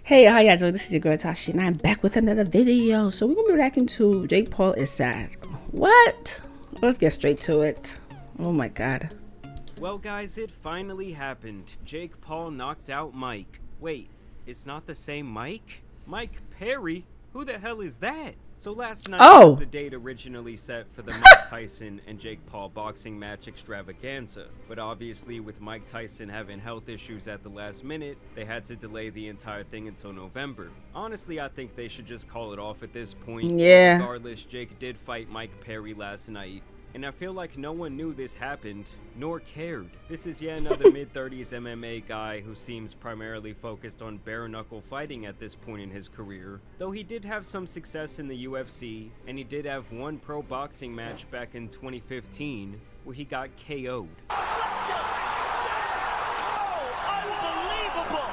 Hey, how y'all doing? This is your girl Tashi, and I'm back with another video. So we're gonna be reacting to Jake Paul is sad. What? Let's get straight to it. Oh my god. Well, guys, it finally happened. Jake Paul knocked out Mike. Wait, it's not the same Mike? Mike Perry? Who the hell is that? So last night was the date originally set for the Mike Tyson and Jake Paul boxing match extravaganza. But obviously with Mike Tyson having health issues at the last minute, they had to delay the entire thing until November. Honestly, I think they should just call it off at this point. Yeah. Regardless, Jake did fight Mike Perry last night. And I feel like no one knew this happened, nor cared. This is yet another mid-30s MMA guy who seems primarily focused on bare-knuckle fighting at this point in his career. Though he did have some success in the UFC, and he did have one pro boxing match back in 2015, where he got KO'd. Unbelievable!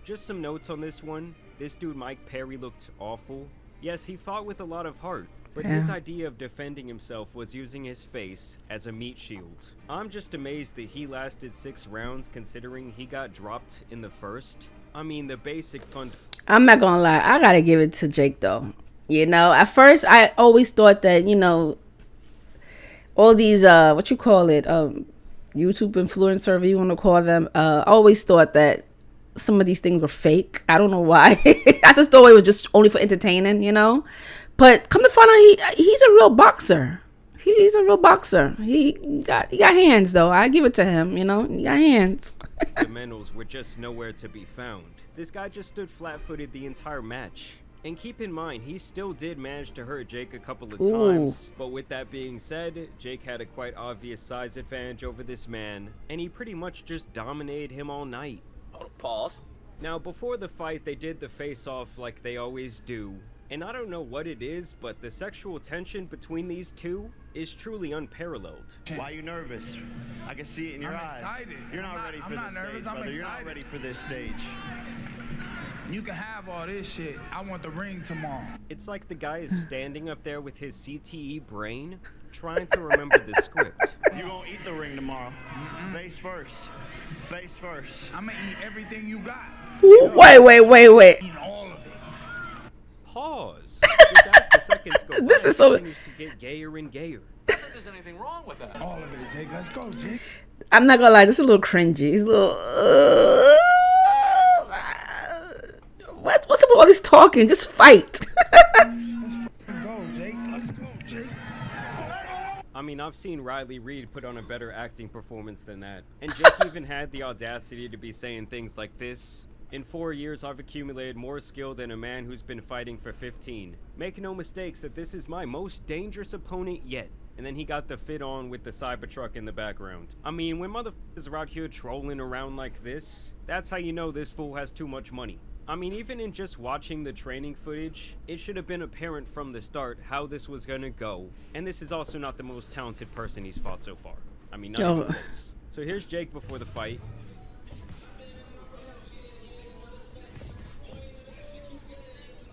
Just some notes on this one. This dude Mike Perry looked awful. Yes, he fought with a lot of heart. But his idea of defending himself was using his face as a meat shield. I'm just amazed that he lasted 6 rounds considering he got dropped in the first. I mean, the basic fund. I'm not gonna lie, I gotta give it to Jake though. You know, at first I always thought that, you know, all these what you call it, YouTube influencer, whatever you want to call them, I always thought that some of these things were fake. I don't know why. I just thought it was just only for entertaining, you know. But come to find out, he's a real boxer. He's a real boxer. He got hands though. I give it to him. You know, he got hands. Fundamentals were just nowhere to be found. This guy just stood flat-footed the entire match. And keep in mind, he still did manage to hurt Jake a couple of times. But with that being said, Jake had a quite obvious size advantage over this man, and he pretty much just dominated him all night. Pause. Now, before the fight, they did the face-off like they always do. And I don't know what it is, but the sexual tension between these two is truly unparalleled. Why are you nervous? I can see it in your eyes. Excited. You're not ready for this stage, brother. You're not ready for this stage. You can have all this shit. I want the ring tomorrow. It's like the guy is standing up there with his CTE brain, trying to remember the script. You're gonna eat the ring tomorrow. Face first. Face first. I'm gonna eat everything you got. Wait. Eat all of it. Pause. Just as the seconds go by, This is so. It continues to get gayer and gayer. There's anything wrong with that? All of it, Jake. Let's go, Jake. I'm not gonna lie, this is a little cringy. It's a little. What's up with all this talking? Just fight. Let's go, Jake. Let's go, Jake. I mean, I've seen Riley Reid put on a better acting performance than that. And Jake even had the audacity to be saying things like this. In 4 years, I've accumulated more skill than a man who's been fighting for 15. Make no mistakes that this is my most dangerous opponent yet. And then he got the fit on with the Cybertruck in the background. I mean, when motherfuckers are out here trolling around like this, that's how you know this fool has too much money. I mean, even in just watching the training footage, it should have been apparent from the start how this was gonna go. And this is also not the most talented person he's fought so far. I mean, not even close. So here's Jake before the fight.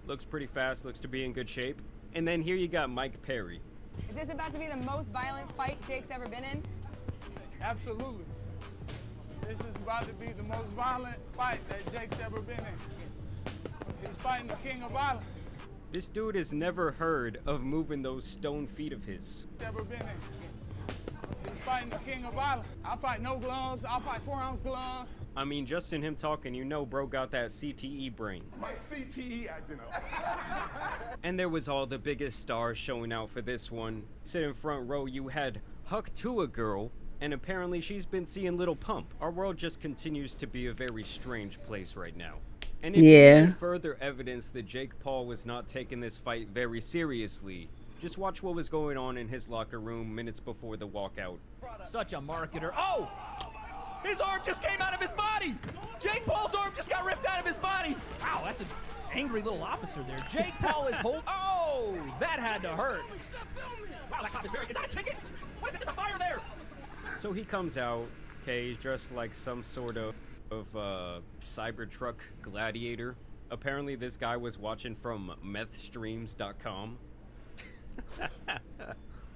Looks pretty fast, looks to be in good shape. And then here you got Mike Perry. Is this about to be the most violent fight Jake's ever been in? Absolutely. This is about to be the most violent fight that Jake's ever been in. He's fighting the king of violence. This dude has never heard of moving those stone feet of his. Ever been in. He's fighting the king of violence. I'll fight no gloves. I'll fight 4-ounce gloves. I mean, just in him talking, you know bro got that CTE brain. My CTE acting up. And there was all the biggest stars showing out for this one. Sitting front row, you had Huck to a girl, and apparently she's been seeing Little Pump. Our world just continues to be a very strange place right now. And if you need further evidence that Jake Paul was not taking this fight very seriously, just watch what was going on in his locker room minutes before the walkout. Such a marketer. Oh! His arm just came out of his body! Jake Paul's arm just got ripped out of his body! Wow, that's an angry little officer there. Jake Paul is holding... Oh! That had to hurt. Wow, that cop is very... Is that a chicken? What is it? There's a fire there! So he comes out, okay, he's dressed like some sort of Cybertruck gladiator. Apparently this guy was watching from methstreams.com.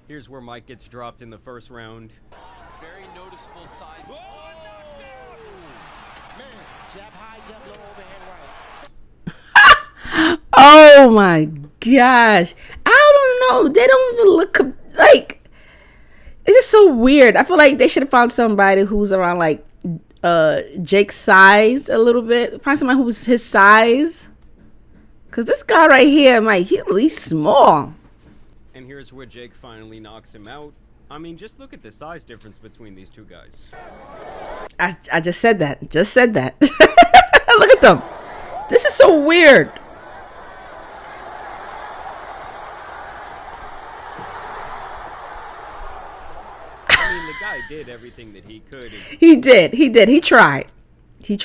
Here's where Mike gets dropped in the first round. Very noticeable size. Man, jab high, jab low, overhand right. Oh my gosh. I don't know. They don't even look like. It's just so weird. I feel like they should have found somebody who's around like Jake's size a little bit. Find somebody who's his size. Cause this guy right here, Mike, he's small. And here's where Jake finally knocks him out. I mean, just look at the size difference between these two guys. I just said that. Just said that. Look at them. This is so weird. I mean, the guy did everything that he could. He did. He tried. He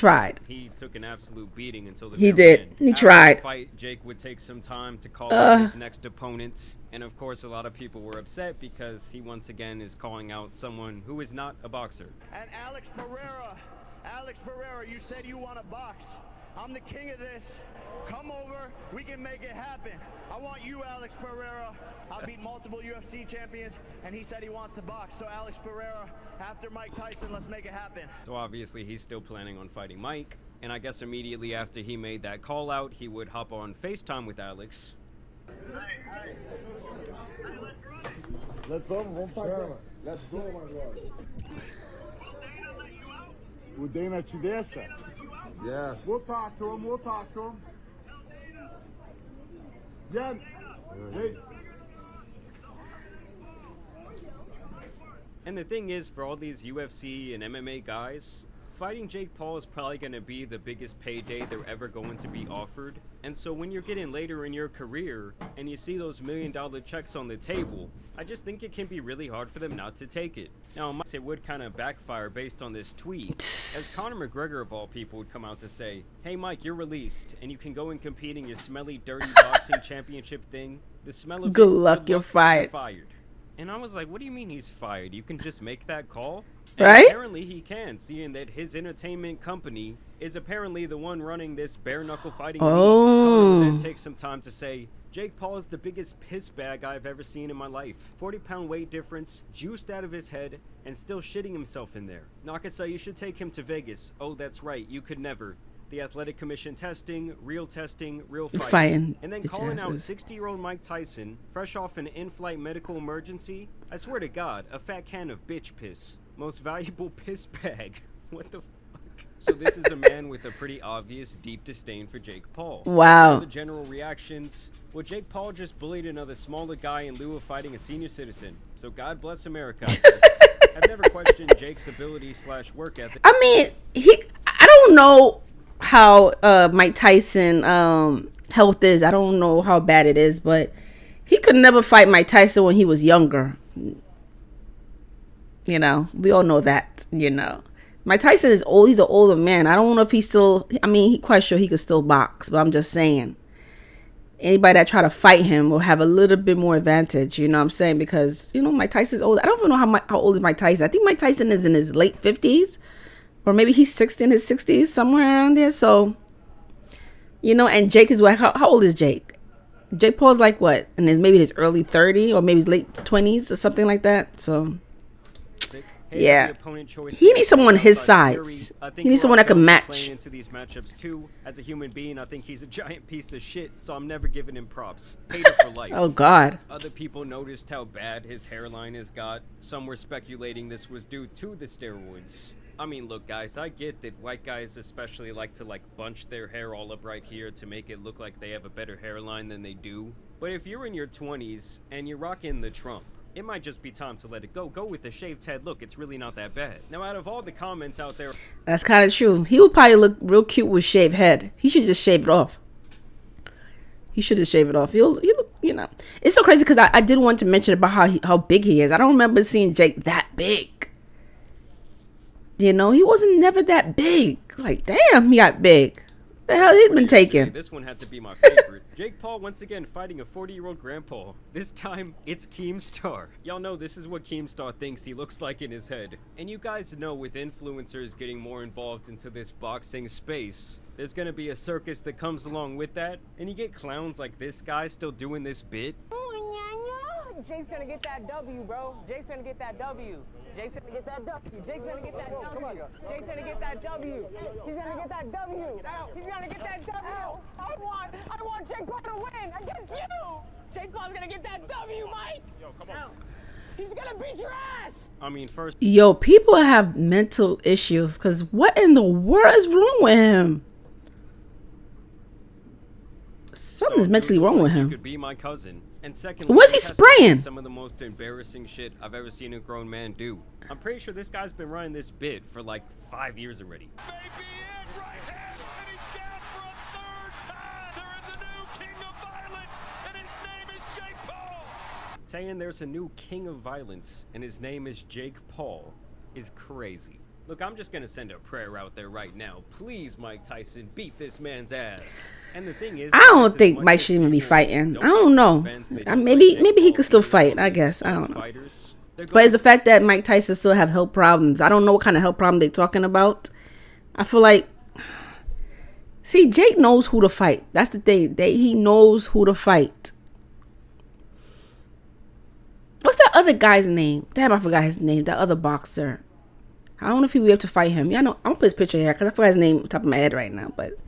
took an absolute beating until the He very did. end. He After tried. the fight, Jake would take some time to call out his next opponent. And of course, a lot of people were upset because he once again is calling out someone who is not a boxer. And Alex Pereira, you said you want to box. I'm the king of this. Come over, we can make it happen. I want you, Alex Pereira. I beat multiple UFC champions, and he said he wants to box. So Alex Pereira, after Mike Tyson, let's make it happen. So obviously, he's still planning on fighting Mike. And I guess immediately after he made that call out, he would hop on FaceTime with Alex. Let's go, vamos pra Let's go, my brother. Will Dana te deixa? Yes. We'll talk to him. Yeah. Hey. And the thing is, for all these UFC and MMA guys, fighting Jake Paul is probably going to be the biggest payday they're ever going to be offered. And so when you're getting later in your career and you see those $1 million checks on the table, I just think it can be really hard for them not to take it. Now, it would kind of backfire based on this tweet, as Conor McGregor of all people would come out to say, "Hey Mike, you're released and you can go and compete in your smelly, dirty boxing championship thing. The smell of Good luck, you're fired." And I was like, what do you mean he's fired? You can just make that call? And right? Apparently he can, seeing that his entertainment company is apparently the one running this bare-knuckle fighting league. Oh. Then take some time to say, Jake Paul is the biggest piss bag I've ever seen in my life. 40-pound weight difference, juiced out of his head, and still shitting himself in there. Nakasa, you should take him to Vegas. Oh, that's right, you could never. The Athletic Commission testing, real fighting. And then calling out 60-year-old Mike Tyson, fresh off an in-flight medical emergency. I swear to God, a fat can of bitch piss. Most valuable piss bag. What the fuck? So this is a man with a pretty obvious deep disdain for Jake Paul. Wow. The general reactions. Well, Jake Paul just bullied another smaller guy in lieu of fighting a senior citizen. So God bless America, I guess. I've never questioned Jake's ability/work ethic. I mean, I don't know how Mike Tyson health is. I don't know how bad it is, but he could never fight Mike Tyson when he was younger. You know, we all know that, you know. Mike Tyson is old. He's an older man. I don't know if he's still, I mean, he's quite sure he could still box, but I'm just saying. Anybody that try to fight him will have a little bit more advantage, you know what I'm saying? Because, you know, Mike Tyson's old. I don't even know how old is Mike Tyson. I think Mike Tyson is in his late 50s. Or maybe he's 60 in his 60s, somewhere around there. So, you know, and Jake is what? How old is Jake? Jake Paul's like what? And maybe his early 30s or maybe his late 20s or something like that. So, yeah. He needs someone his size. He needs someone that can match. Into these matchups too. As a human being, I think he's a giant piece of shit, so I'm never giving him props. Hater for life. Oh, God. Other people noticed how bad his hairline has got. Some were speculating this was due to the steroids. I mean, look, guys, I get that white guys especially like to, bunch their hair all up right here to make it look like they have a better hairline than they do. But if you're in your 20s and you're rocking the Trump, it might just be time to let it go. Go with the shaved head look. It's really not that bad. Now, out of all the comments out there... That's kind of true. He would probably look real cute with shaved head. He should just shave it off. He should just shave it off. He'll look, you know. It's so crazy because I did want to mention about how big he is. I don't remember seeing Jake that big. You know, he wasn't never that big. Like, damn, he got big. The hell he's been taking. This one had to be my favorite. Jake Paul once again fighting a 40-year-old grandpa. This time, it's Keemstar. Y'all know this is what Keemstar thinks he looks like in his head. And you guys know with influencers getting more involved into this boxing space, there's gonna be a circus that comes along with that. And you get clowns like this guy still doing this bit. Jake's gonna get that W, bro. Jake's gonna get that W. Jake's gonna get that W. Jake's gonna get that W. Jake's gonna get that W. He's gonna get that W. He's gonna get that W. I want want Jake Paul to win against you. Jake Paul's gonna get that W, Mike. Yo, come on. He's gonna beat your ass. I mean, first, Yo, people have mental issues because what in the world is wrong with him? Something's mentally wrong with You him. could be my cousin. And second, What's he spraying? Some of the most embarrassing shit I've ever seen a grown man do. I'm pretty sure this guy's been running this bit for like 5 years already. Right hand, and he's down for a third time. There is a new king of violence, and his name is Jake Paul. Saying there's a new king of violence and his name is Jake Paul is crazy. Look, I'm just gonna send a prayer out there right now. Please, Mike Tyson, beat this man's ass. And the thing is, I don't think Mike should even be fighting. I don't know. Maybe he could still fight. I guess I don't know. But it's the fact that Mike Tyson still have health problems. I don't know what kind of health problem they're talking about. I feel like, see, Jake knows who to fight. That's the thing. He knows who to fight. What's that other guy's name? Damn, I forgot his name. That other boxer. I don't know if he'll be able to fight him. Yeah, I know. I'm gonna put his picture here because I forgot his name on top of my head right now. But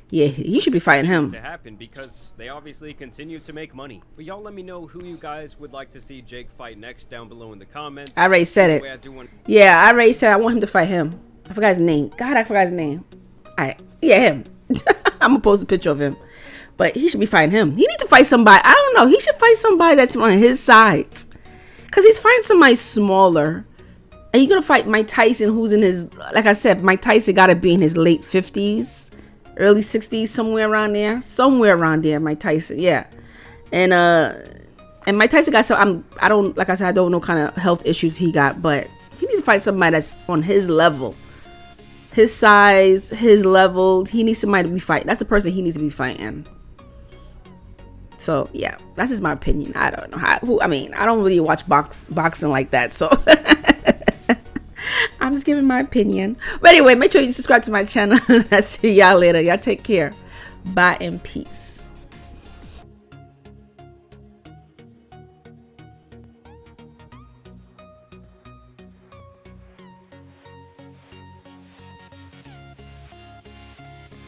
yeah, he should be fighting him. To happen because they obviously continue to make money. But y'all let me know who you guys would like to see Jake fight next down below in the comments. I already said it. Yeah, I already said I want him to fight him. I forgot his name. God, I forgot his name. Yeah, him. I'm gonna post a picture of him. But he should be fighting him. He needs to fight somebody. I don't know. He should fight somebody that's on his sides. Because he's fighting somebody smaller. And you're going to fight Mike Tyson, who's in his... Like I said, Mike Tyson got to be in his late 50s. Early 60s, somewhere around there. Somewhere around there, Mike Tyson. Yeah. And Mike Tyson got some... I don't... Like I said, I don't know kind of health issues he got. But he needs to fight somebody that's on his level. His size, his level. He needs somebody to be fighting. That's the person he needs to be fighting. So, yeah, that's just my opinion. I don't know I mean, I don't really watch boxing like that. So, I'm just giving my opinion. But anyway, make sure you subscribe to my channel. I'll see y'all later. Y'all take care. Bye and peace.